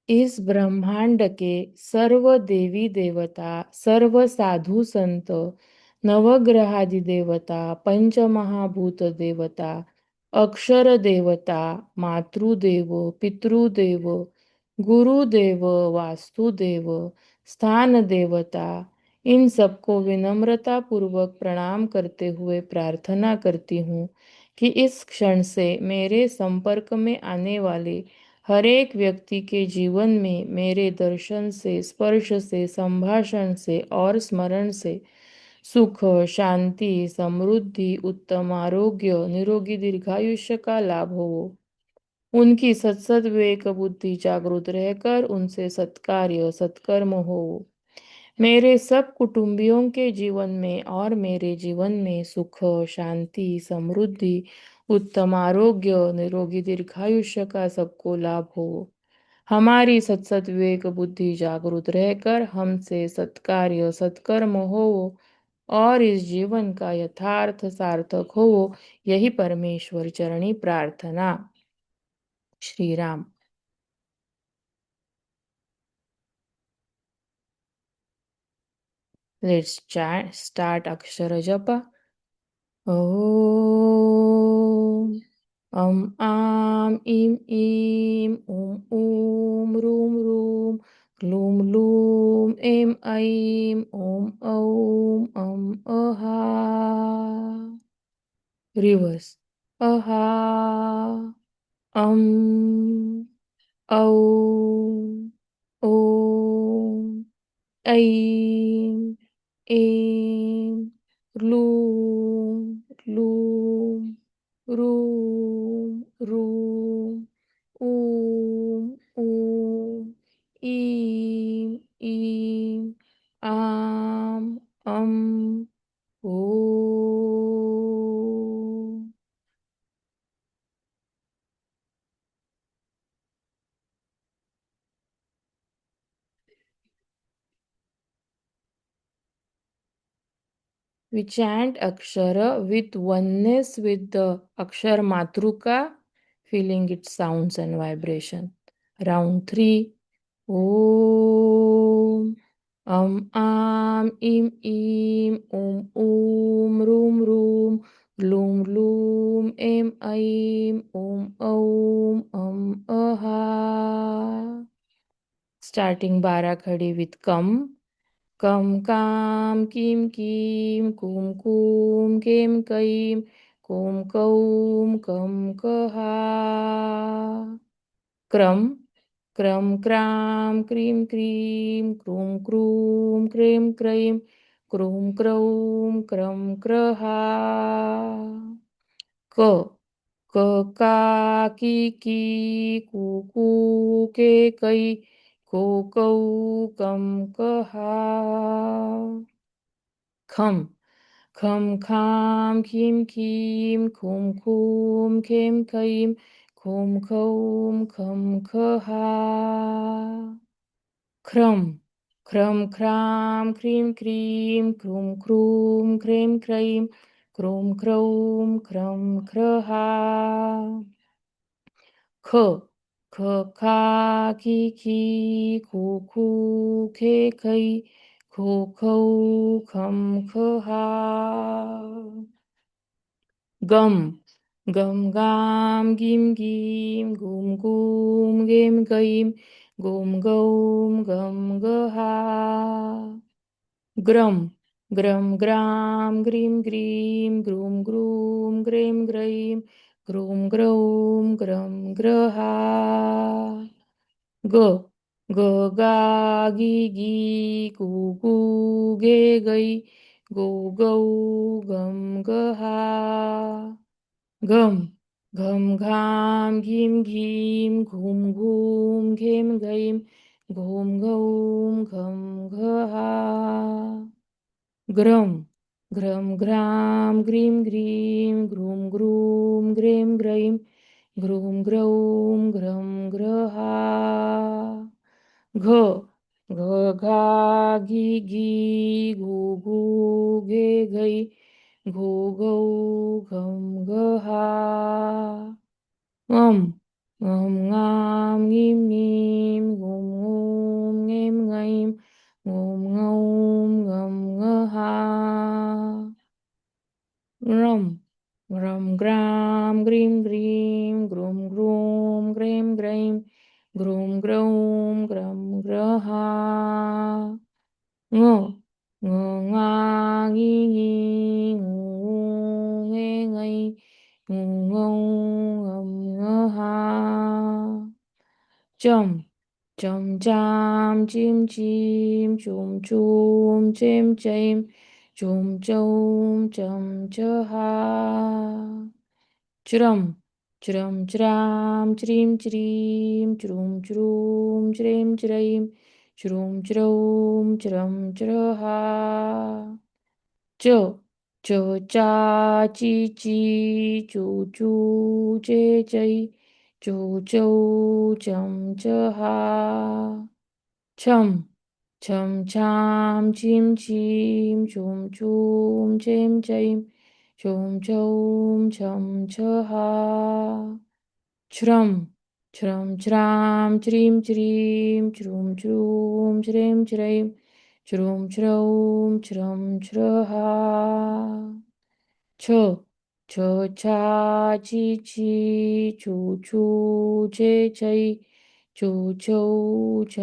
इस ब्रह्मांड के सर्व देवी देवता, सर्व साधु संत, नवग्रहादि देवता, पंचमहाभूत देवता, अक्षर देवता, मातृदेव, पितृदेव, गुरुदेव, वास्तुदेव, स्थान देवता, इन सबको विनम्रता पूर्वक प्रणाम करते हुए प्रार्थना करती हूँ कि इस क्षण से मेरे संपर्क में आने वाले हर एक व्यक्ति के जीवन में मेरे दर्शन से, स्पर्श से, संभाषण से और स्मरण से सुख, शांति, समृद्धि, उत्तम आरोग्य, निरोगी दीर्घायुष्य का लाभ हो। उनकी सत्सद विवेक बुद्धि जागृत रहकर उनसे सत्कार्य सत्कर्म हो। मेरे सब कुटुंबियों के जीवन में और मेरे जीवन में सुख, शांति, समृद्धि, उत्तम आरोग्य, निरोगी दीर्घायुष्य का सबको लाभ हो। हमारी सत्सद विवेक बुद्धि जागृत रहकर हमसे सत्कार्य सत्कर्म हो और इस जीवन का यथार्थ सार्थक हो। यही परमेश्वर चरणी प्रार्थना। श्री राम। लेट्स स्टार्ट अक्षर जप। ओम अम आम इम ईम ऊम ऊम रूम रूम क्लूम लूम एम ऐम ओम औम अम अहा। रिवर्स। अहा अम औम ओम ऐं ऐं ह्लूं ह्लूं ह्रूं ह्रूं ऊं ऊं ईं ईं आं अं ॐ। We chant Akshara with oneness with the Akshar Matruka, feeling its sounds and vibration. Round 3. Om Am Im Im Om Rum Rum Lum Lum Em Aim Om Aha. Starting Barakhadi with Kam. Kam kam kim kim kum kum kem kaim kum kaum kam kaha. Kram kram kram krim krim krum krum krim krim krum krum kram kraha. Ka ka ki ki ku ku ke kai ko kau kam kaha. Kham kham kham kim kim kum kum kem kaim kum kaum kham kaha. Khram khram khram krim krim krum krum krim krim krum krum kram kraha. K kha ki ki ku ku ke kai ko kau kham kha. Gam gam gam gim gim gum gum gem gaim gum gaum gam gaha. Gram gram gram grim grim grum grum grim grim grum grum gram graha. G g ga gi gi gu gu ge gai gu gau gam gaha. Gam gam gam gim gim gum gum gem gaim gum gaum gam gaha. Gram gram gram grim grim grum grum grim grim grum grum gram graha. Gha gha gha gi gi gu gu ge gai gu gau gam gaha. Ngam ngam ngam ngim ngim gum ग्रूम ग्रौम ग्रम ग्रहा ङ ङ ङा ङी ङी ङू ङे ङै ङू ङौ ङम ङहा 점 점잠 찜찜 쫌쫌 쫌쫌 쫌쫌 점저하 주럼 주럼주람 주림주림 주rum주rum 주림주림 주rum주럼 주럼주러하 저짜지지 조조제제이 조조점저하 첨 첨참 짐짐 좀좀 잼잼 좀좀 점저하 주럼 주럼주람 주림주림 주rum주rum 주림주림 주rum주럼 주럼주러하 저차지지 조조제제이 조조점저하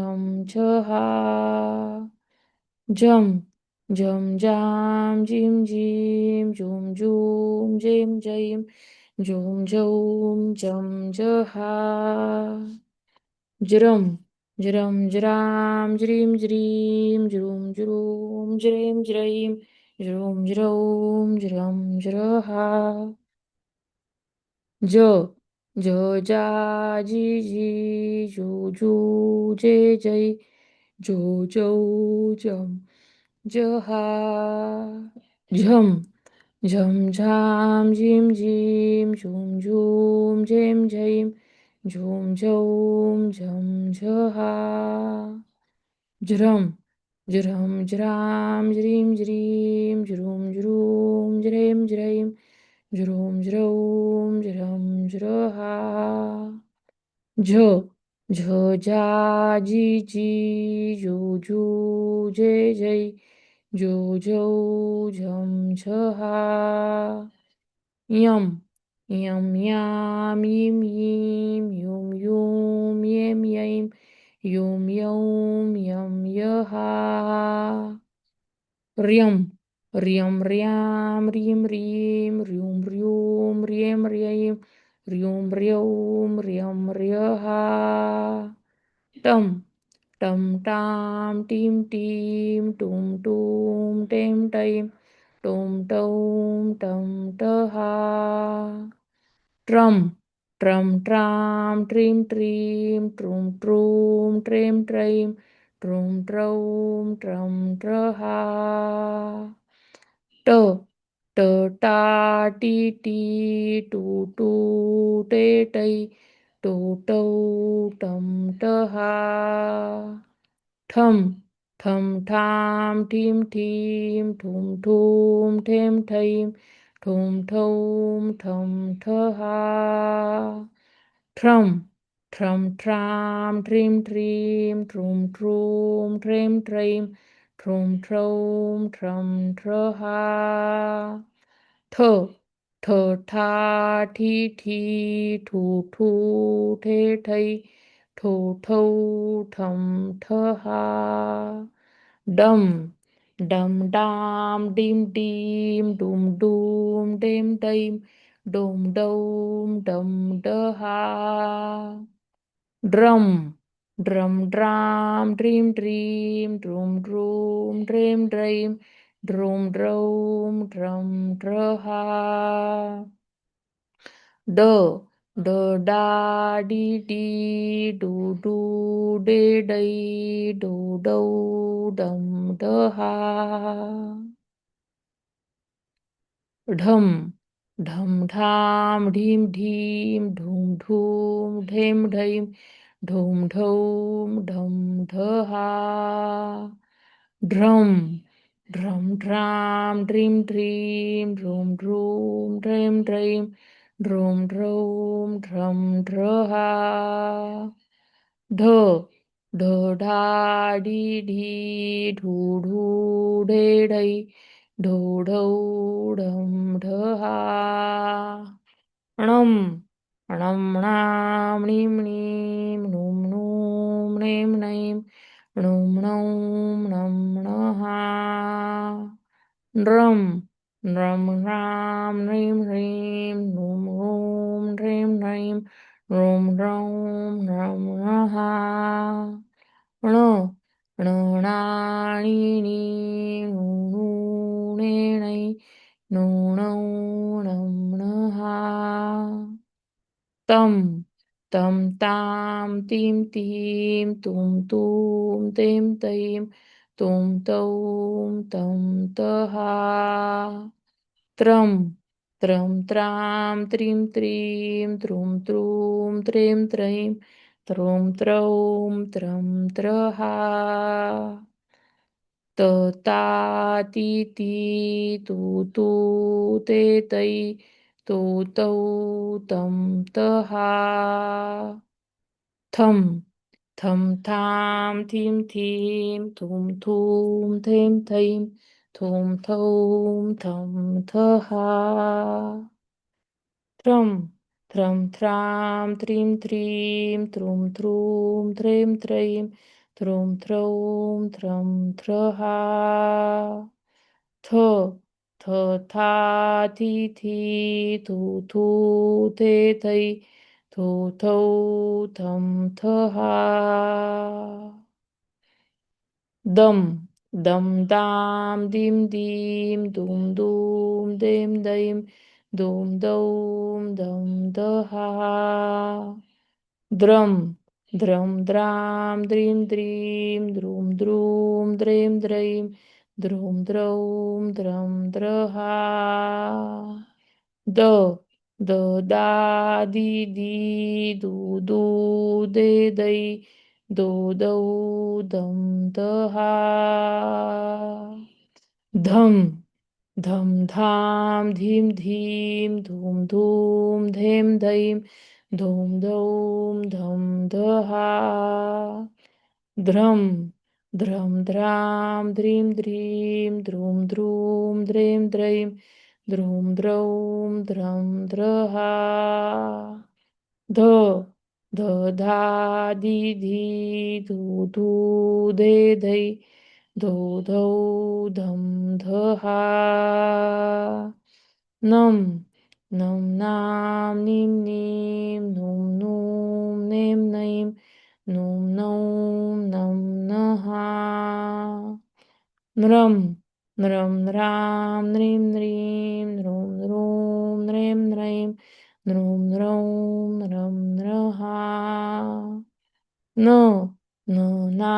점 점잠 짐짐 좀좀 잼잼 좀좀 점저하 주럼 주럼주람 주림주림 주rum주rum 주림주림 주rum주럼 주럼주러하 저자지지 조조제제이 조조점 저하 점 점잠 짐짐 좀좀 잼잼 좀좀 점저하 주럼 주럼주람 주림주림 주rum주rum 주림주림 주rum주럼 주럼주러하 저자지지 조조제제이 조조점저하 염 염얌 임임 용용 옘옘 용용 염여하 렴 렴 림 림 렴렴 덤 덤담 띵띵 뚱뚱 땜땜 뚱뚱 덤떠하 ट्रम ट्रम ट्राम ट्रीम ट्रीम ट्रूम ट्रूम ट्रेम ट्रेम ट्रूम ट्रौम ट्रम ट्रहा ट ट टा टी टी टू टू टे टै टू टौ टम टहा ठम ठम ठाम ठीम ठीम ठुम ठुम ठेम ठैम ठुम ठौम ठम ठहा ट्रम ट्रम ट्राम ट्रीम ट्रीम ट्रूम ट्रूम ट्रेम ट्रेम ट्रूम ट्रौम ट्रम ट्रहा ठ ठ ठा ठी ठी ठू ठू ठे ठै ठो ठौ ठम ठहा डम डम डाम डिम डिम डुम डुम डेम डैम डोम डौम डम डहा ड्रम ड्रम ड्राम ड्रीम ड्रीम ड्रूम ड्रूम ड्रेम ड्रैम ड्रूम ड्रौम ड्रम ड्रहा ड ड डा डी डी डू डू डे दै डो डौ डम डहा ढम ढम ढाम ढीम ढीम ढूम ढूम ढेम ढैम ढूम ढौम ढम ढहा ड्रम ड्रम ड्राम ड्रीम ड्रीम ड्रूम ड्रूम ड्रेम ड्रैम ड्रूम ड्रौम ड्रम ड्रहा ढ ढ ढा ढी ढी ढू ढू ढे ढै ढो ढौ ढम ढहा णम णम णाम णीम णीम नूम णेम नैम णुम णौम णम णहा नृम नृम ह्राम ह्रीं ह्रीं नुम ॐ ह्रीं ह्रीं ह्रूं ह्रौं ह्रं ह्रहा ण णणाणिणी णुणु णेणै णुणौ णं णहा तं तं तां तीं तीं तुं तूं तें तैं तुं तौं तं तहा त्रं त्रं त्रां त्रीं त्रीं त्रुं त्रूं त्रें त्रैं त्रों त्रौं त्रं त्रहा त ता ती ती तू तू ते तै तू तौ तं तहा थम थम थाम थीम थीम थुम थूम थेम थैम थुम थौम थम थहा थ्रम थ्रम थ्राम त्रीं त्रीं त्रुं त्रूं त्रें त्रैं त्रुं थ्रौं थ्रं थ्रहा थ थ था थी थी थू थू थे थै थू थौ थम थहा दम दम दाम दीम दीम दूम दूम देम दैम दूम दौम दम दहा द्रम द्रम द्राम द्रीम द्रीम द्रूम द्रूम द्रेम द्रैम द्रूम द्रौम द्रम द्रहा द द दा दी दी दू दू दे दै दो दौ दम दहा धम धम धाम धीम धीम धूम धूम धेम धैम धूम धौम धम दहा ध्रम ध्रम ध्राम ध्रीम ध्रीम द्रूम द्रूम द्रेम द्रैम द्रूम द्रौम द्रम द्रहा ध ध धा दी धी धू धू धे धै धो धौ धम धहा नम नम नाम नीम नीम नुम नूम नेम नैम नुम नौम नम नहा नृम नृम नृम नृम नृम नृम नृम नृम नृम नृम नृम नृम नृहा न न ना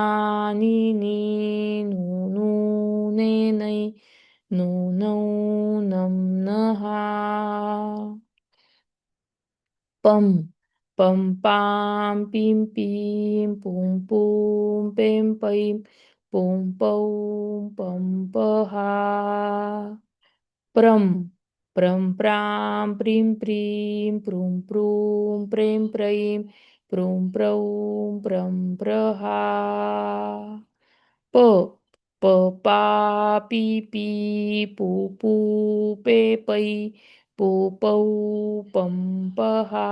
नी नी नु नु ने नै नु नौ नम नहा पम पम पाम पीम पीम पुम पुम पेम पैम पुम पौम पम पहा प्रम प्रम प्राम प्रीम प्रीम प्रूम प्रूम प्रेम प्रैम प्रूम प्रौम प्रम प्रहा प प पा पी पी पू पू पे पै पू पौ पम पहा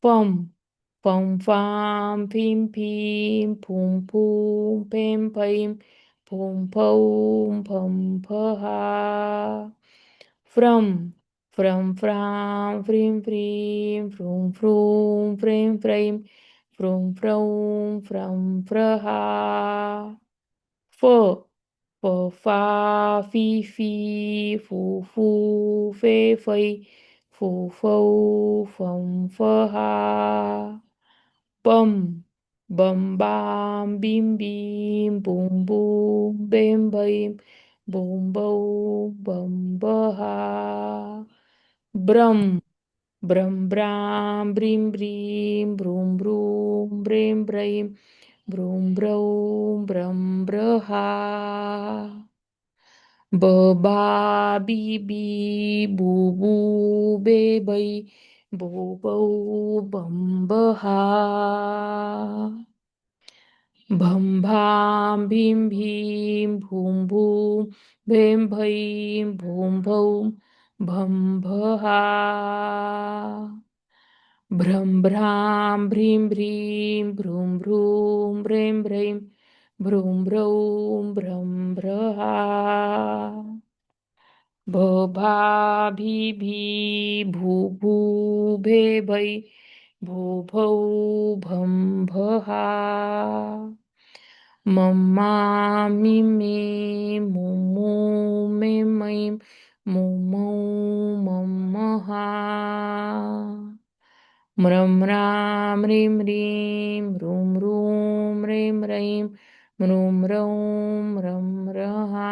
पम पम फाम फिम फीम फूम फूम फेम फैम फूम फौम फम फहा फ्रम फ्रम फ्राम फ्रीम फ्रीम फ्रूम फ्रूम फ्रेम फ्रैम फ्रूम फ्रौम फ्रम फ्रहा फ फ फा फी फी फू फू फे फै फू फौ फम फहा बम बम बाम बीम बीम बूम बूम बेम बैम बूम बौम बम बहा ब्रम ब्रम ब्राम ब्रीम ब्रीम ब्रूम ब्रूम ब्रेम ब्रैम ब्रूम ब्रौम ब्रम ब्रहा ब बा बी बी बू बू बे बै बो बौ बम बहा भम भाम भीम भीम भूम भूम भेम भैम भूम भौम भम भहा भ्रम भ्राम भ्रीं भ्रीं भ्रूं भ्रूं भ्रें भ्रैं भ्रूं भ्रौं भ्रम भ्रहा भा भी भी भू भू भे भै भू भौ भम भहा मम्मा मी मी मू मू मे मैं मू मौ मम्महा म्रम राम रीं रीं रूम रूम रेम रैं म्रूम रौम रम रहा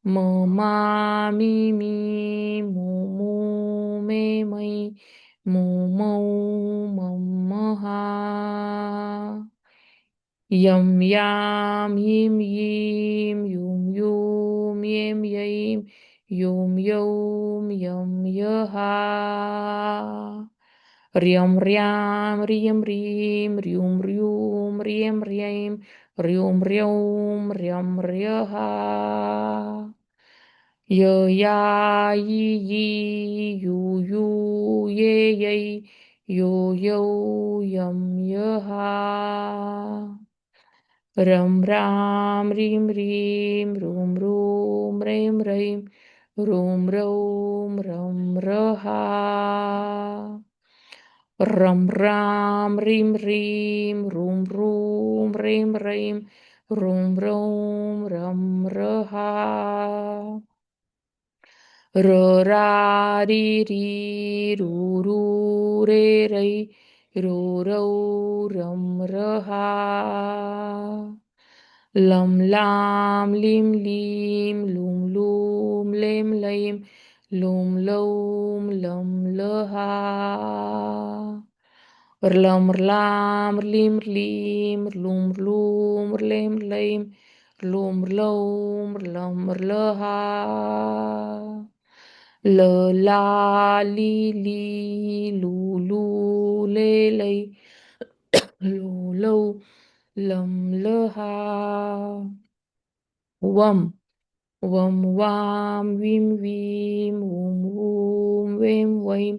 मा मी मी मू मू मे मै मू मौ मम्महा यम याम यीम यीम यूम यूम येम यैम यूम यौम यम यहा र्यम र्याम रियम रीम र्यूम र्यूम रियम रियम र्यूम र्यौम र्यम र्यहा य या यी यी यू यू ये यै यो यौ यम यहा रम राम रीम रीम रूम रूम रेम रैम रूम रौम रम रहा रम राम रीम रीम रूम रूम रेम रैम रूम रौम रम रहा र रा री री रू रे रै रो रौ रम रहा लम लाम लिम लीम लूम लूम लेम लैम लूम लौम लम लहा लम लाम लिम लीम लूम लूम लेम लैम लूम लौम लम लहा ल ला ली ली लू लू ले लै लो लो लम लहा वम वम वाम विम वीम वूम वूम वेम वैम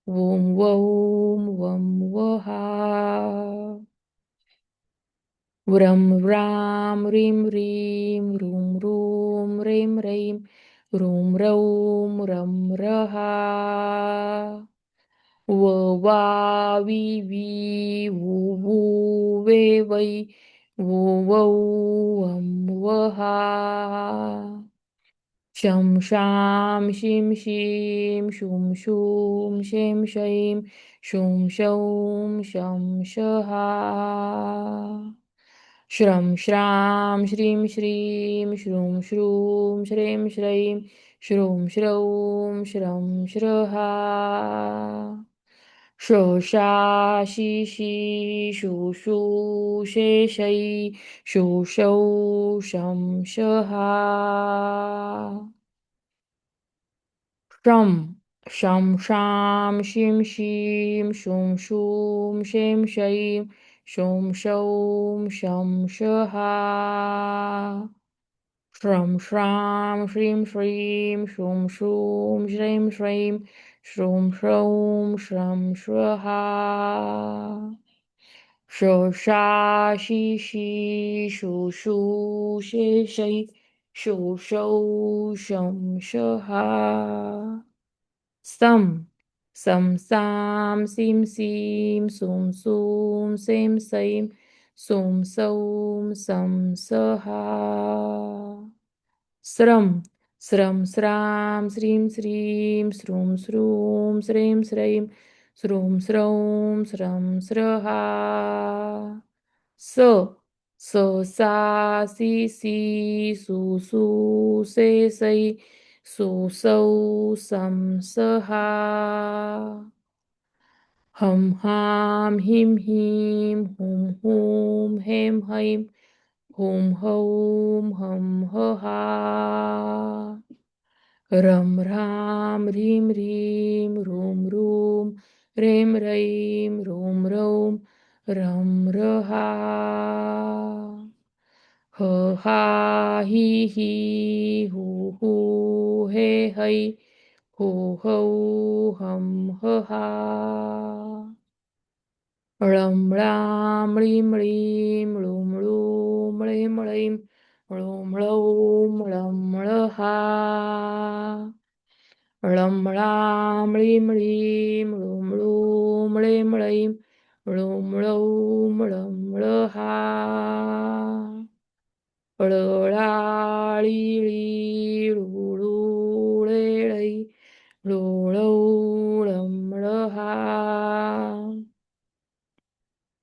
वूम वौम वम वहा व्रम व्राम रीम रीम रूम रूम रेम रैम रूम रौम रम रहा व वा वी वी वू वू वे वै वो वौ वम वहा शं शां षिं शीं शूं शूं शैं शैं शूं शौं शं शहा श्रं श्रां श्रीं श्रीं श्रूं श्रूं श्रें श्रैं श्रूं श्रौं श्रं श्रहा शोषा शी शी शू शू शे शै शू शौ शं शहा शं शं शां षिं शीं शूं शूं शैं शैं शूं शौं शं शहा श्रं श्रां श्रीं श्रीं शूं शूं श्रैं श्रैं श्रूं श्रौं श्रं श्रहा शोषा शी शी शू शू शे शै शू शौ शं शहा सं सं सां सिं सीं सूं सूं सें सैं सूं सौं सं सहा स्रं स्रं स्रां स्रीं स्रीं स्रूं स्रूं स्रें स्रैं स्रूं स्रौं स्रं स्रहा स स सा सी सी सू सू से सै सू सौ सं सहा हं हां हिं हीं हुं हूं हें हैं हुं हौं हं हहा रम राम रीं रीं रूम रूम रेम रैम रूम रौम रम रहा ह हा ही हू हू हे है हो हौ हम ह हा. ळं म्ळां म्ळीं म्ळीं मृं मृं म्ळें म्ळैं म्ळों म्ळौ म्ळं म्ळहा. ळं म्ळां म्ळीं म्ळीं मृं मृं म्ळें म्ळैं म्ळों म्ळौ म्ळं म्ळहा. ळळाळीळी ळुळुळेळै ळोळौ ळं म्ळहा.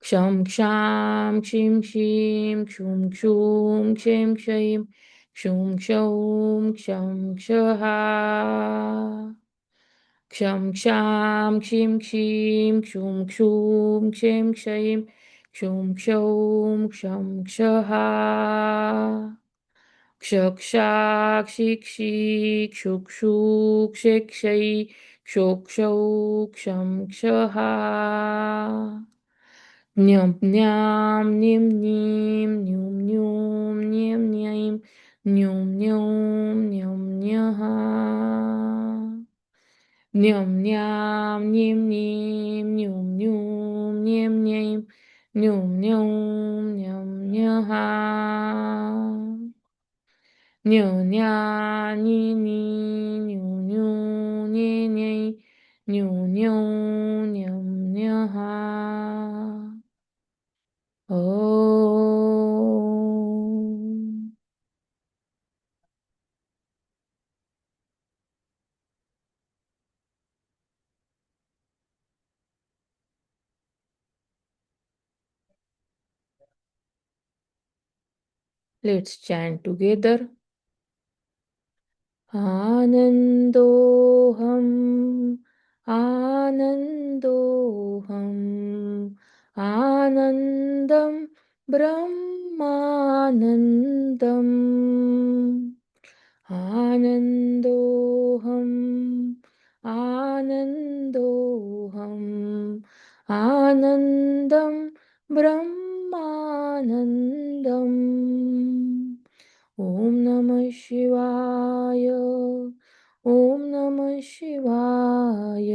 क्षं क्षां क्षीं क्षीं क्षुं क्षूं क्षें क्षैं क्षुं क्षौं क्षं क्षहा. क्षं क्षां क्षीं क्षीं क्षुं क्षूं क्षें क्षैं क्षुं क्षौं क्षं क्षहा. क्षक्षा क्षिक्षि क्षुक्षु क्षेक्षै क्षोक्षौ क्षं क्षहा. न्यं न्यां न्यं न्यीं न्युं न्यूं न्यं न्यैं न्युं न्यौं न्यं न्यः. न्यं न्यां न्यं न्यीं न्युं न्यूं न्यं न्यैं न्युं न्यौं न्यं न्यः. न्यो न्या नी नी न्यू न्यू न्ये न्यै न्यू न्यौ न्यं न्यः. ॐ. Let's chant together. आनन्दोऽहम् आनन्दोऽहम् आनन्दं ब्रह्मानन्दम्. आनन्दोऽहम् आनन्दोऽहम् आनन्दं ब्रह्मानन्दम्. ॐ नमः शिवाय. ॐ नमः शिवाय.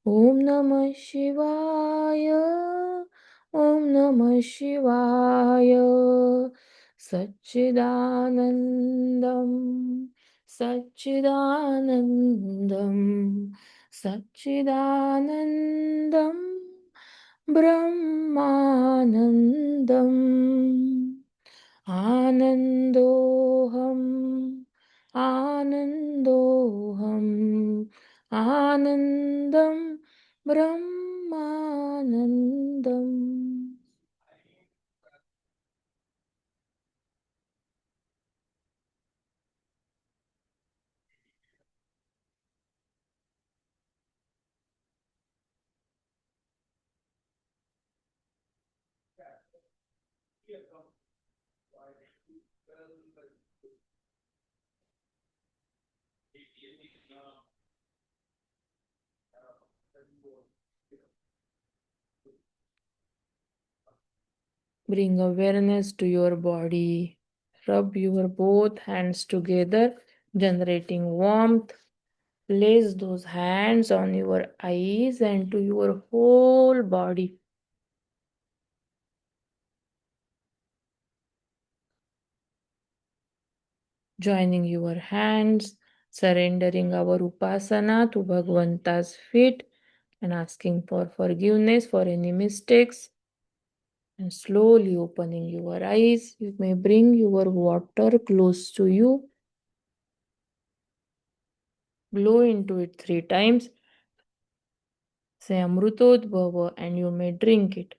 ॐ नमः शिवाय. ॐ नमः शिवाय. सच्चिदानन्दं सच्चिदानन्दं सच्चिदानन्दं ब्रह्मानन्दम्. आनन्दोऽहम् आनन्दोऽहम् आनन्दं ब्रह्मानन्दम्. Bring awareness to your body. Rub your both hands together, generating warmth. Place those hands on your eyes and to your whole body. Joining your hands, surrendering our upasana to Bhagwanta's feet and asking for forgiveness for any mistakes. And slowly opening your eyes, you may bring your water close to you. Blow into it 3 times. Say Amrutodbhava and you may drink it.